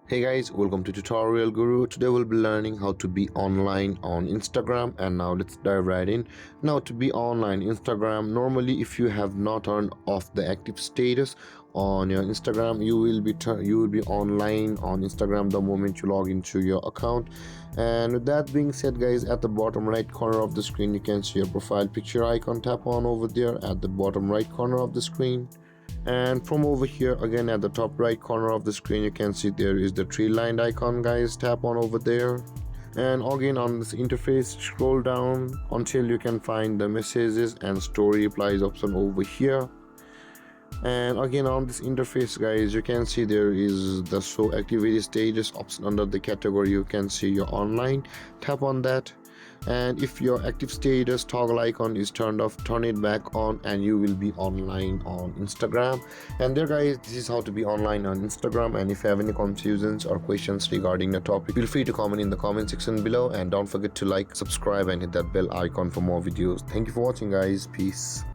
Hey guys, welcome to Tutorial Guru. Today we'll be learning how to be online on Instagram, and now let's dive right in. Now to be online Instagram, normally if you have not turned off the active status on your Instagram, you will be online on Instagram the moment you log into your account. And with that being said guys, at the bottom right corner of the screen you can see your profile picture icon. Tap on over there at the bottom right corner of the screen, and from over here again at the top right corner of the screen you can see there is the three lined icon. Guys, tap on over there, and again on this interface scroll down until you can find the messages and story replies option over here. And again on this interface guys, you can see there is the show activity status option. Under the category you can see your online. Tap on that, and if your active status toggle icon is turned off, turn it back on and you will be online on Instagram. And there guys, this is how to be online on Instagram. And if you have any confusions or questions regarding the topic, feel free to comment in the comment section below, and don't forget to like, subscribe and hit that bell icon for more videos. Thank you for watching guys. Peace.